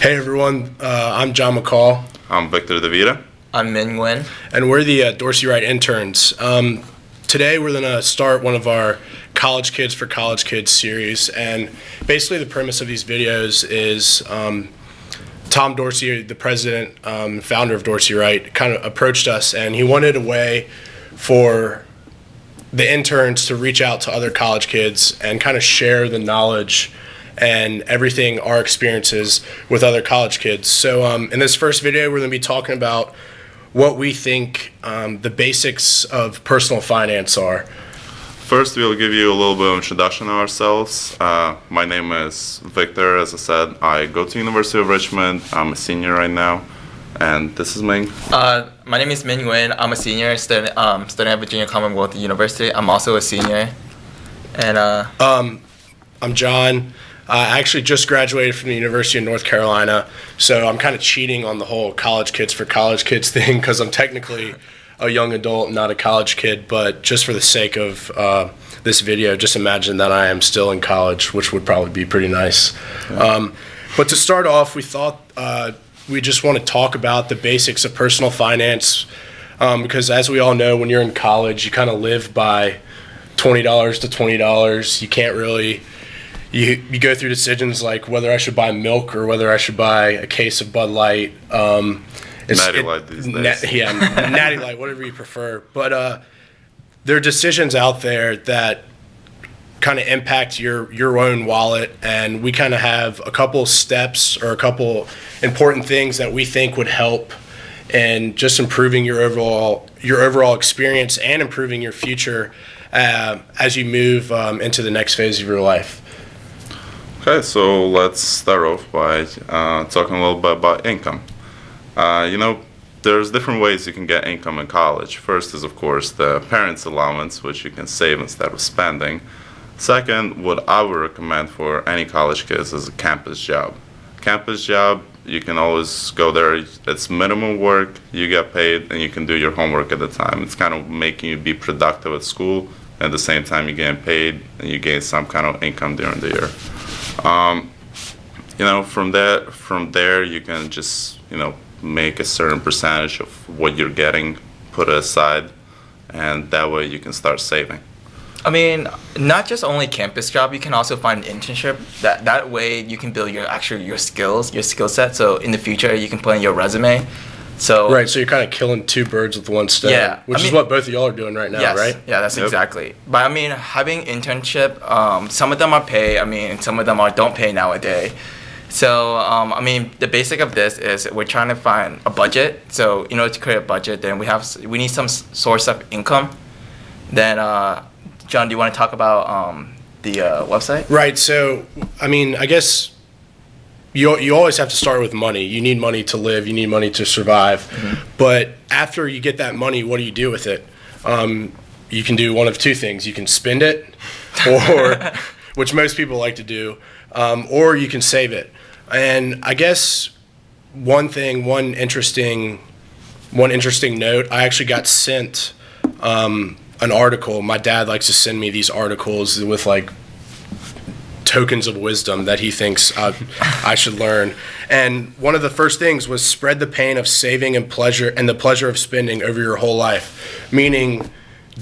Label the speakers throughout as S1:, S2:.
S1: Hey everyone, I'm John McCall.
S2: I'm Victor DeVita.
S3: I'm Min Nguyen.
S1: And we're the Dorsey Wright interns. Today we're going to start one of our College Kids for College Kids series. And basically the premise of these videos is Tom Dorsey, the president, founder of Dorsey Wright, kind of approached us and he wanted a way for the interns to reach out to other college kids and kind of share the knowledge and everything, our experiences with other college kids. So in this first video, we're going to be talking about what we think the basics of personal finance are.
S2: First, we'll give you a little bit of introduction of ourselves. My name is Victor. As I said, I go to University of Richmond. I'm a senior right now. And this is Ming.
S3: My name is Min Nguyen. I'm a senior studying at Virginia Commonwealth University. I'm also a senior. And
S1: I'm John. I actually just graduated from the University of North Carolina, so I'm kind of cheating on the whole College Kids for College Kids thing because I'm technically a young adult, not a college kid, but just for the sake of this video, just imagine that I am still in college, which would probably be pretty nice. Yeah. But to start off, we thought we just want to talk about the basics of personal finance because as we all know, when you're in college, you kind of live by $20 to $20. You can't really... You go through decisions like whether I should buy milk or whether I should buy a case of Bud Light.
S2: Natty Light these days.
S1: Natty Light, whatever you prefer. But there are decisions out there that kind of impact your own wallet, and we kind of have a couple steps or a couple important things that we think would help in just improving your overall experience and improving your future as you move into the next phase of your life.
S2: Okay, so let's start off by talking a little bit about income. There's different ways you can get income in college. First is, of course, the parents' allowance, which you can save instead of spending. Second, what I would recommend for any college kids is a campus job. Campus job, you can always go there. It's minimum work, you get paid, and you can do your homework at the time. It's kind of making you be productive at school. At the same time, you're getting paid, and you gain some kind of income during the year. From there you can just, make a certain percentage of what you're getting, put it aside, and that way you can start saving.
S3: I mean, not just only campus job, you can also find an internship. That way you can build your skill set. So in the future you can put in your resume. So
S1: right, so you're kind of killing two birds with one stone.
S3: Yeah,
S1: which is what both of y'all are doing right now,
S3: yes,
S1: right?
S3: Yeah, that's exactly. But I mean, having internship, some of them are paid. I mean, some of them don't pay nowadays. So the basic of this is we're trying to find a budget. So in order to create a budget, then we need some source of income. Then John, do you want to talk about the website?
S1: Right. So I guess. You always have to start with money. You need money to live. You need money to survive. Mm-hmm. But after you get that money, what do you do with it? You can do one of two things. You can spend it, or which most people like to do, or you can save it. And I guess one interesting note. I actually got sent an article. My dad likes to send me these articles with tokens of wisdom that he thinks I should learn. And one of the first things was spread the pain of saving and the pleasure of spending over your whole life. Meaning,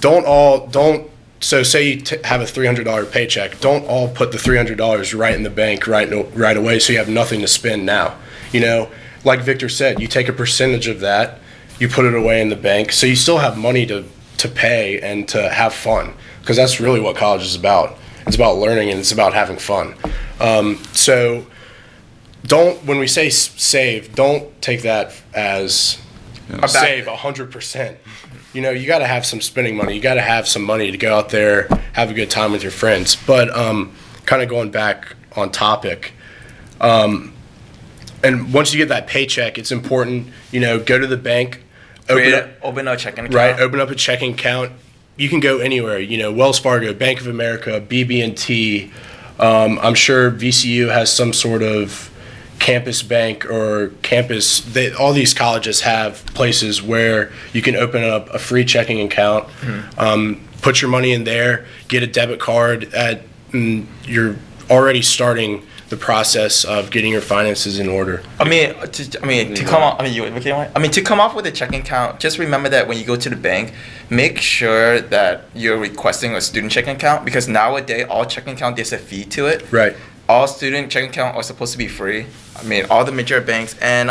S1: so say you have a $300 paycheck, don't all put the $300 right in the bank right away so you have nothing to spend now. Like Victor said, you take a percentage of that, you put it away in the bank, so you still have money to pay and to have fun, because that's really what college is about. It's about learning and it's about having fun. So when we say save, don't take that as save 100%. You got to have some spending money. You got to have some money to go out there, have a good time with your friends. But kind of going back on topic, and once you get that paycheck, it's important, go to the bank,
S3: open a checking account.
S1: Right, open up a checking account. You can go anywhere, Wells Fargo, Bank of America, BB&T. I'm sure VCU has some sort of campus bank or campus. All these colleges have places where you can open up a free checking account, put your money in there, get a debit card. You're already starting the process of getting your finances in order.
S3: To come off with a checking account, just remember that when you go to the bank, make sure that you're requesting a student checking account, because nowadays all checking account there's a fee to it.
S1: Right.
S3: All student checking account are supposed to be free. All the major banks, and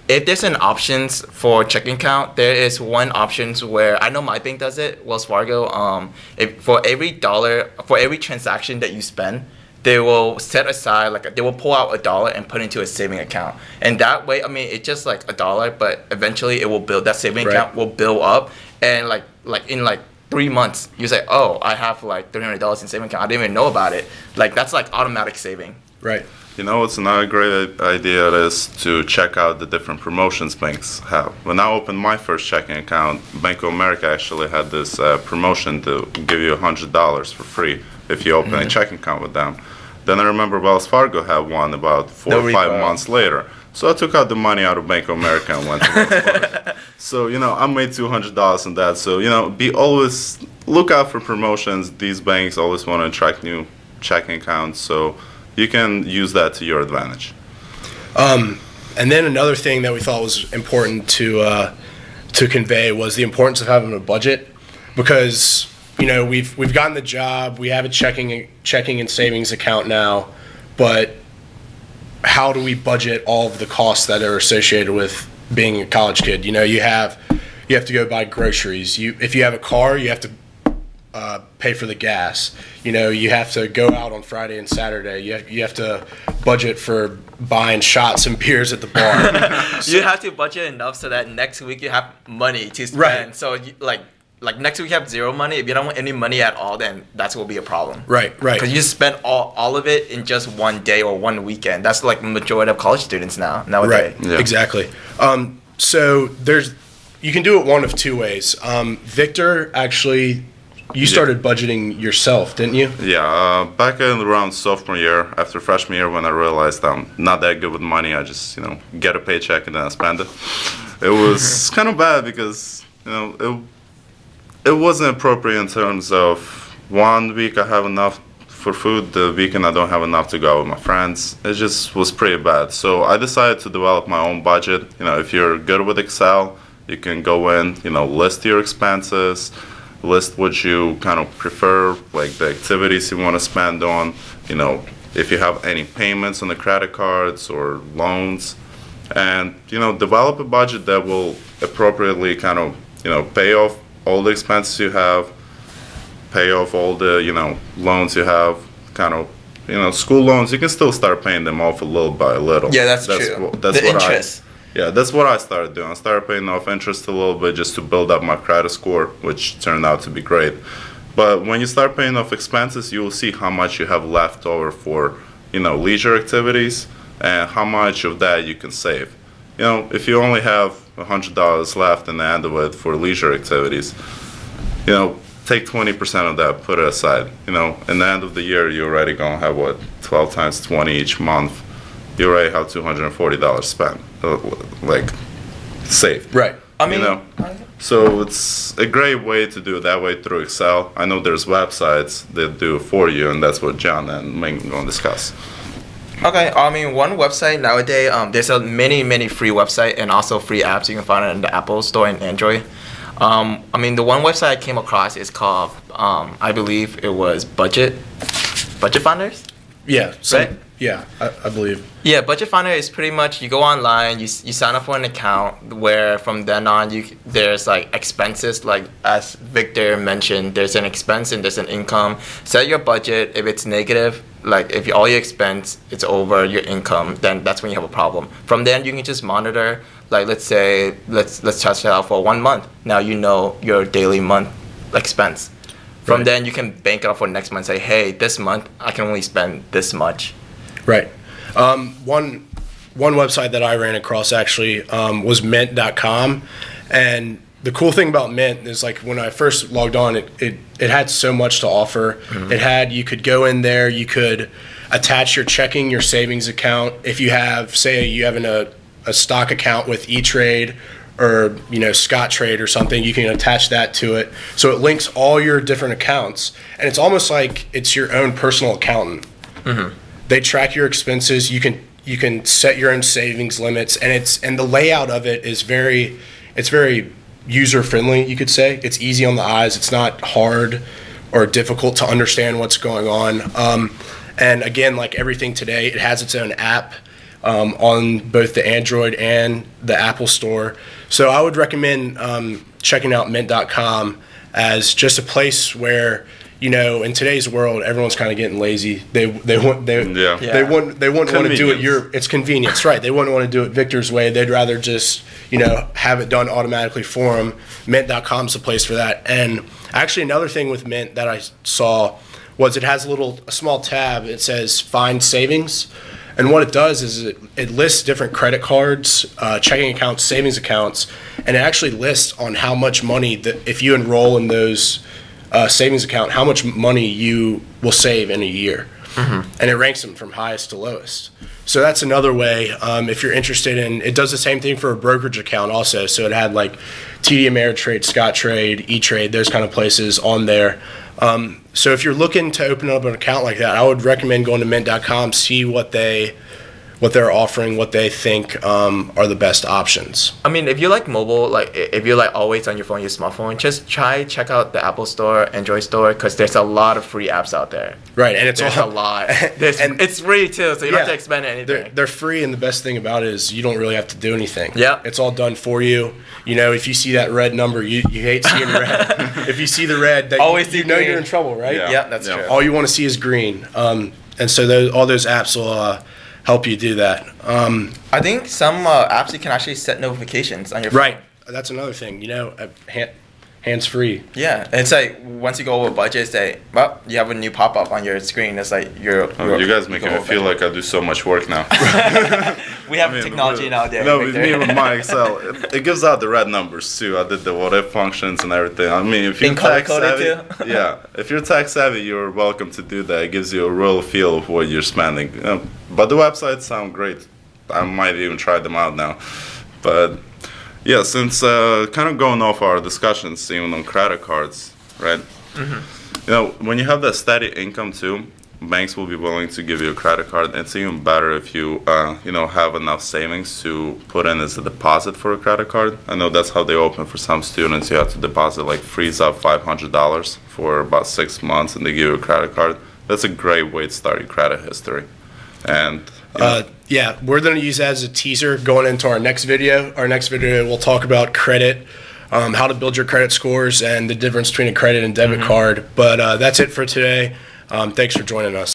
S3: if there's an options for checking account, there is one options where I know my bank does it, Wells Fargo. If for every transaction that you spend, they will set aside they will pull out $1 and put into a saving account, and that way, it's just like $1, but eventually it will build. That saving account will build up, and in 3 months, you say, oh, I have $300 in saving account. I didn't even know about it. That's automatic saving.
S1: Right.
S2: What's another great idea is to check out the different promotions banks have. When I opened my first checking account, Bank of America actually had this promotion to give you $100 for free if you open a checking account with them. Then I remember Wells Fargo had one about 4 or 5 months later. So I took out the money out of Bank of America and went to Wells Fargo. So, I made $200 on that. So, always look out for promotions. These banks always want to attract new checking accounts. So you can use that to your advantage.
S1: And then another thing that we thought was important to convey was the importance of having a budget, because we've gotten the job, we have a checking and savings account now, but how do we budget all of the costs that are associated with being a college kid? You have to go buy groceries. If you have a car, you have to pay for the gas. You have to go out on Friday and Saturday. You have to budget for buying shots and beers at the bar.
S3: You have to budget enough so that next week you have money to spend.
S1: Right.
S3: So next week you have zero money. If you don't want any money at all, then that's will be a problem.
S1: Right.
S3: Because you spend all of it in just one day or one weekend. That's the majority of college students nowadays.
S1: Right. Yeah. Exactly. So you can do it one of two ways. Victor, actually, you started budgeting yourself, didn't you?
S2: Yeah, back in around sophomore year, after freshman year, when I realized I'm not that good with money, I just, get a paycheck and then I spend it. It was kind of bad because, it wasn't appropriate in terms of 1 week I have enough for food, the weekend I don't have enough to go out with my friends. It just was pretty bad. So I decided to develop my own budget. If you're good with Excel, you can go in, list your expenses, list what you kind of prefer, like the activities you want to spend on, if you have any payments on the credit cards or loans, and, develop a budget that will appropriately kind of, pay off all the expenses you have, pay off all the, loans you have, kind of, school loans, you can still start paying them off a little by little.
S3: Yeah, that's true.
S2: That's
S3: the interest.
S2: That's what I started doing. I started paying off interest a little bit just to build up my credit score, which turned out to be great. But when you start paying off expenses, you will see how much you have left over for, leisure activities and how much of that you can save. If you only have $100 left in the end of it for leisure activities, take 20% of that, put it aside. In the end of the year, you're already going to have, 12 times 20 each month. You already have $240 spent, saved.
S1: Right.
S2: So it's a great way to do it that way through Excel. I know there's websites that do it for you, and that's what John and Ming are going to discuss.
S3: Okay, one website nowadays, there's many free website and also free apps you can find in the Apple Store and Android. The one website I came across is called, I believe it was Budget Finders?
S1: Yeah.
S3: Right?
S1: Yeah, I believe.
S3: Yeah, Budget Finder is pretty much you go online, you sign up for an account where from then on there's expenses, as Victor mentioned, there's an expense and there's an income. Set your budget. If it's negative, if all your expense it's over your income, then that's when you have a problem. From then you can just monitor. Let's say let's test it out for 1 month. Now you know your daily month expense. From then you can bank it up for next month. Say, hey, this month I can only spend this much.
S1: Right. One website that I ran across actually was mint.com, and the cool thing about Mint is when I first logged on, it had so much to offer. Mm-hmm. You could go in there, you could attach your checking, your savings account. If you have, say, you have a stock account with E-Trade or Scottrade or something, you can attach that to it. So it links all your different accounts, and it's almost like it's your own personal accountant. Mm-hmm. They track your expenses. You can set your own savings limits, and the layout of it is very user friendly. You could say it's easy on the eyes. It's not hard or difficult to understand what's going on. And again, like everything today, it has its own app on both the Android and the Apple Store. So I would recommend checking out Mint.com as just a place where, you know, in today's world, everyone's kind of getting lazy. They wouldn't want to do it. It's convenience, right? They wouldn't want to do it Victor's way. They'd rather just, you know, have it done automatically for them. Mint.com's the place for that. And actually, another thing with Mint that I saw was it has a small tab. It says Find Savings. And what it does is it lists different credit cards, checking accounts, savings accounts, and it actually lists on how much money that if you enroll in those savings account, how much money you will save in a year. Mm-hmm. And it ranks them from highest to lowest. So that's another way if you're interested in. It does the same thing for a brokerage account also. So it had like TD Ameritrade, Scottrade, E-Trade, those kind of places on there. So if you're looking to open up an account like that, I would recommend going to Mint.com, see what they're offering, what they think are the best options.
S3: I mean, if you like mobile, like if you're like always on your phone, your smartphone, just check out the Apple Store, Android Store, because there's a lot of free apps out there.
S1: Right, and
S3: there's a lot. And it's free too, so you don't have to expend anything.
S1: They're free, and the best thing about it is you don't really have to do anything.
S3: Yeah,
S1: it's all done for you. You know, if you see that red number, you hate seeing red. If you see the red, you know you're in trouble, right?
S3: Yeah, that's true.
S1: All you want to see is green, and so all those apps will help you do that.
S3: I think some apps you can actually set notifications on your phone.
S1: Right. That's another thing. You know, hands free.
S3: Yeah, it's like once you go over budget, say, well, you have a new pop up on your screen. It's like you
S2: guys making me feel like I do so much work now.
S3: We have technology nowadays.
S2: No, with me with my Excel, it gives out the red numbers too. I did the what if functions and everything. I mean, if you're tech savvy, if you're tech savvy, you're welcome to do that. It gives you a real feel of what you're spending. But the websites sound great. I might even try them out now. But yeah, since kind of going off our discussions, even on credit cards, right? Mm-hmm. You know, when you have that steady income too, banks will be willing to give you a credit card. It's even better if you, have enough savings to put in as a deposit for a credit card. I know that's how they open for some students. You have to deposit, like freeze up $500 for about 6 months, and they give you a credit card. That's a great way to start your credit history. And
S1: we're going to use that as a teaser going into our next video. Our next video, we'll talk about credit, how to build your credit scores, and the difference between a credit and debit card. But that's it for today. Thanks for joining us.